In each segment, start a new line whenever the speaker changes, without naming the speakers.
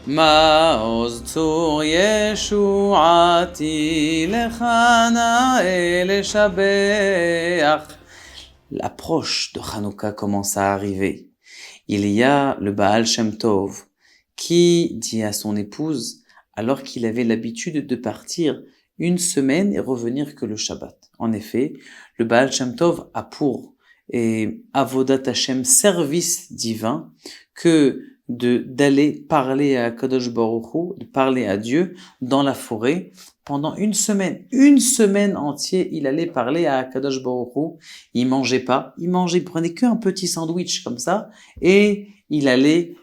מעוז צור ישועתי לך נאה לשבח. L'approche de Hanouka commence à arriver. Il y a le Baal Shem Tov qui dit à son épouse, alors qu'il avait l'habitude de partir une semaine et revenir que le Shabbat. En effet, le Baal Shem Tov a pour Avodat Hashem, service divin, que d'aller parler à Kadosh Baruch Hu, de parler à Dieu dans la forêt pendant une semaine entière. Il allait parler à Kadosh Baruch Hu. Il mangeait pas, il prenait qu'un petit sandwich comme ça et il allait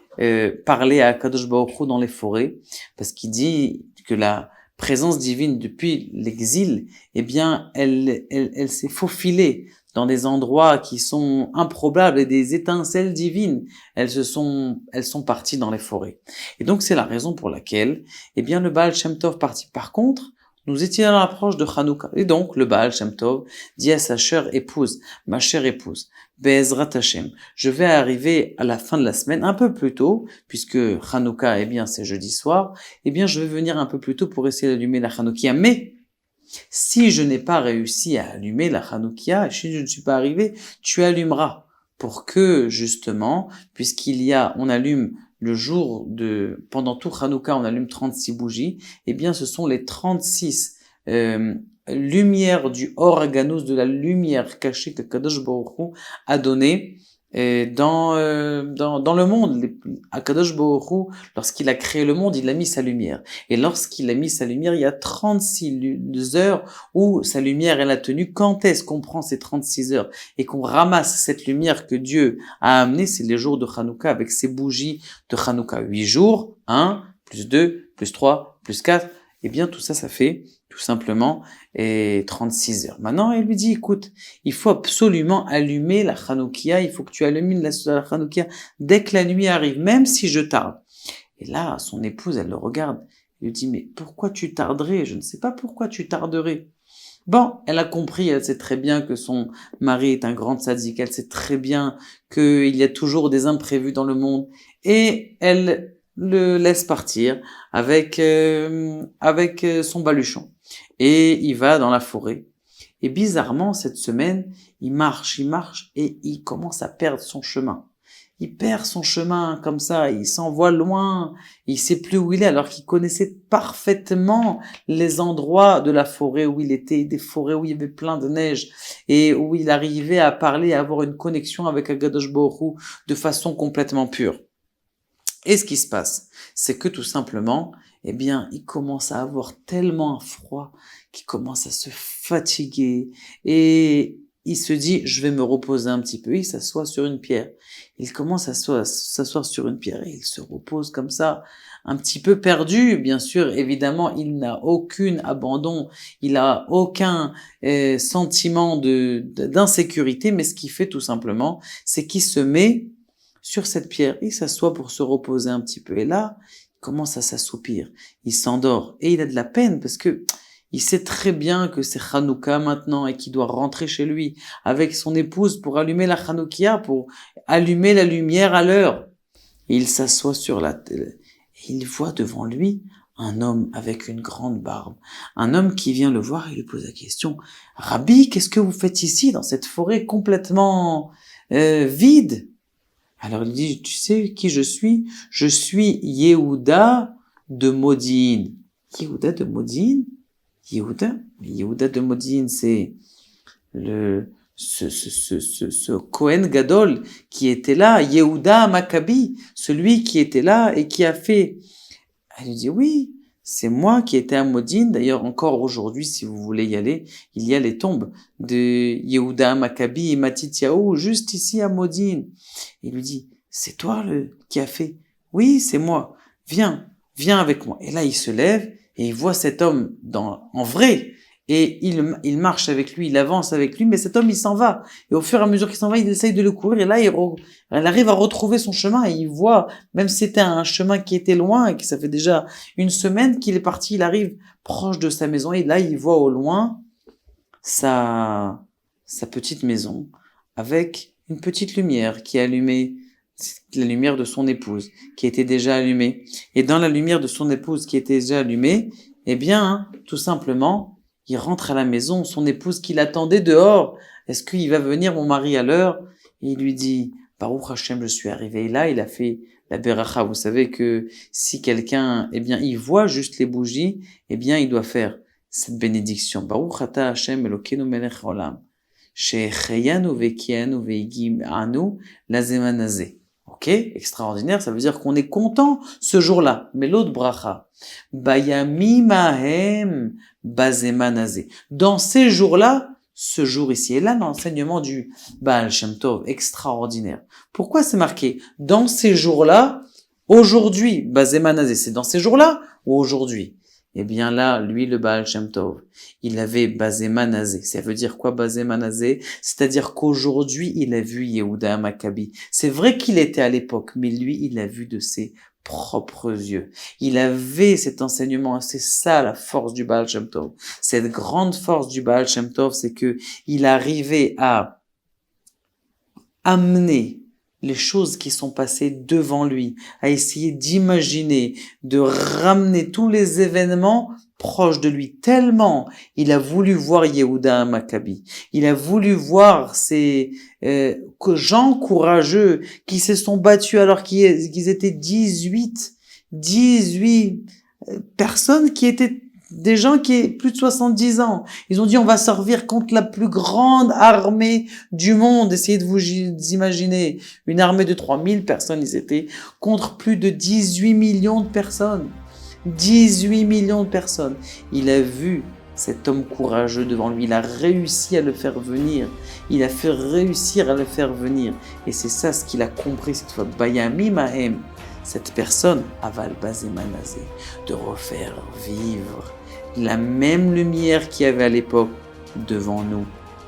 parler à Kadosh Baruch Hu dans les forêts, parce qu'il dit que la présence divine depuis l'exil, eh bien, elle s'est faufilée dans des endroits qui sont improbables et des étincelles divines, elles sont parties dans les forêts. Et donc, c'est la raison pour laquelle, eh bien, le Baal Shem Tov partit. Par contre, nous étions à l'approche de Hanouka. Et donc, le Baal Shem Tov dit à sa chère épouse, ma chère épouse, Be'ezrat Hashem, je vais arriver à la fin de la semaine, un peu plus tôt, puisque Hanouka, eh bien, c'est jeudi soir, eh bien, je vais venir un peu plus tôt pour essayer d'allumer la Hanoukia. Mais, si je n'ai pas réussi à allumer la Hanoukia, si je ne suis pas arrivé, tu allumeras. Pour que, justement, on allume le jour pendant tout Hanouka, on allume 36 bougies, eh bien, ce sont les 36, lumières du Or Haganuz, de la lumière cachée que Kadosh Baruch Hu a donnée dans le monde. Kadosh Baruch Hu, lorsqu'il a créé le monde, il a mis sa lumière. Et lorsqu'il a mis sa lumière, il y a 36 heures où sa lumière elle a tenu. Quand est-ce qu'on prend ces 36 heures et qu'on ramasse cette lumière que Dieu a amenée? C'est les jours de Hanouka avec ses bougies de Hanouka. 8 jours, 1, plus 2, plus 3, plus 4. Eh bien, tout ça, ça fait tout simplement 36 heures. Maintenant, elle lui dit, écoute, il faut absolument allumer la Hanoukia, il faut que tu allumes la Hanoukia dès que la nuit arrive, même si je tarde. Et là, son épouse, elle le regarde, elle lui dit, mais pourquoi tu tarderais? Je ne sais pas pourquoi tu tarderais. Bon, elle a compris, elle sait très bien que son mari est un grand tzaddik, elle sait très bien qu'il y a toujours des imprévus dans le monde, et elle le laisse partir avec son baluchon. Et il va dans la forêt. Et bizarrement, cette semaine, il marche et il commence à perdre son chemin. Il perd son chemin comme ça, il s'envoie loin, il sait plus où il est, alors qu'il connaissait parfaitement les endroits de la forêt où il était, des forêts où il y avait plein de neige, et où il arrivait à parler, à avoir une connexion avec Akadosh Baruch Hu de façon complètement pure. Et ce qui se passe, c'est que tout simplement, eh bien, il commence à avoir tellement un froid qu'il commence à se fatiguer et il se dit, je vais me reposer un petit peu. Il s'assoit sur une pierre. Il commence à s'asseoir sur une pierre et il se repose comme ça, un petit peu perdu. Bien sûr, évidemment, il n'a aucun abandon, il n'a aucun sentiment d'insécurité, mais ce qu'il fait tout simplement, c'est qu'il se met sur cette pierre, il s'assoit pour se reposer un petit peu. Et là, il commence à s'assoupir, il s'endort et il a de la peine parce que il sait très bien que c'est Hanouka maintenant et qu'il doit rentrer chez lui avec son épouse pour allumer la Hanoukia, pour allumer la lumière à l'heure. Et il s'assoit sur la télé et il voit devant lui un homme avec une grande barbe. Un homme qui vient le voir et lui pose la question, Rabbi, qu'est-ce que vous faites ici dans cette forêt complètement vide? Alors il dit, tu sais qui je suis? Je suis Yehuda de Modine. Yehuda de Modine? Yehuda de Modine, c'est ce Kohen Gadol qui était là, Yehuda Maccabi, celui qui était là et qui a fait. Elle lui dit, oui, c'est moi qui étais à Modine. D'ailleurs, encore aujourd'hui, si vous voulez y aller, il y a les tombes de Yehuda Maccabi et Matityahu, juste ici à Modine. Il lui dit, c'est toi qui a fait? Oui, c'est moi. Viens avec moi. Et là, il se lève et il voit cet homme en vrai. Et il marche avec lui, il avance avec lui, mais cet homme, il s'en va. Et au fur et à mesure qu'il s'en va, il essaye de le courir. Et là, elle arrive à retrouver son chemin et il voit, même si c'était un chemin qui était loin et que ça fait déjà une semaine qu'il est parti, il arrive proche de sa maison et là, il voit au loin sa petite maison avec une petite lumière qui est allumée la lumière de son épouse qui était déjà allumée. Et dans la lumière de son épouse qui était déjà allumée, eh bien, tout simplement, il rentre à la maison, son épouse qui l'attendait dehors. Est-ce qu'il va venir, mon mari, à l'heure? Et il lui dit, Baruch Hashem, je suis arrivé. Et là, il a fait la beracha. Vous savez que si quelqu'un, eh bien, il voit juste les bougies, eh bien, il doit faire cette bénédiction. Baruch ata Hashem Elokeinu melech haolam. Shecheyanu vekianu veigim anu lazeman hazeh. Ok, extraordinaire, ça veut dire qu'on est content ce jour-là. Mais l'autre bracha, bayamim ahem bazeman hazeh. Dans ces jours-là, ce jour ici. Et là, l'enseignement du Baal Shem Tov, extraordinaire. Pourquoi c'est marqué dans ces jours-là, aujourd'hui, bazeman hazeh, c'est dans ces jours-là ou aujourd'hui? Eh bien là, lui, le Baal Shem Tov, il avait bazeman hazeh. Ça veut dire quoi bazeman hazeh? C'est-à-dire qu'aujourd'hui, il a vu Yehuda Maccabi. C'est vrai qu'il était à l'époque, mais lui, il l'a vu de ses propres yeux. Il avait cet enseignement, c'est ça la force du Baal Shem Tov. Cette grande force du Baal Shem Tov, c'est que il arrivait à amener les choses qui sont passées devant lui, à essayer d'imaginer, de ramener tous les événements proches de lui, tellement il a voulu voir Yehuda Maccabi. Il a voulu voir ces gens courageux qui se sont battus alors qu'ils étaient 18 personnes qui étaient des gens qui ont plus de 70 ans. Ils ont dit, on va servir contre la plus grande armée du monde. Essayez de vous imaginer. Une armée de 3000 personnes, ils étaient contre plus de 18 millions de personnes. 18 millions de personnes. Il a vu cet homme courageux devant lui. Il a réussi à le faire venir. Il a fait réussir à le faire venir. Et c'est ça ce qu'il a compris cette fois. Bayamim ahem. Cette personne, Aval bazeman hazeh, de refaire vivre la même lumière qu'il y avait à l'époque devant nous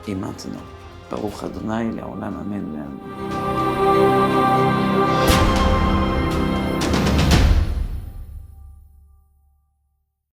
et maintenant. Baruch Adonai, Leolam, Amen.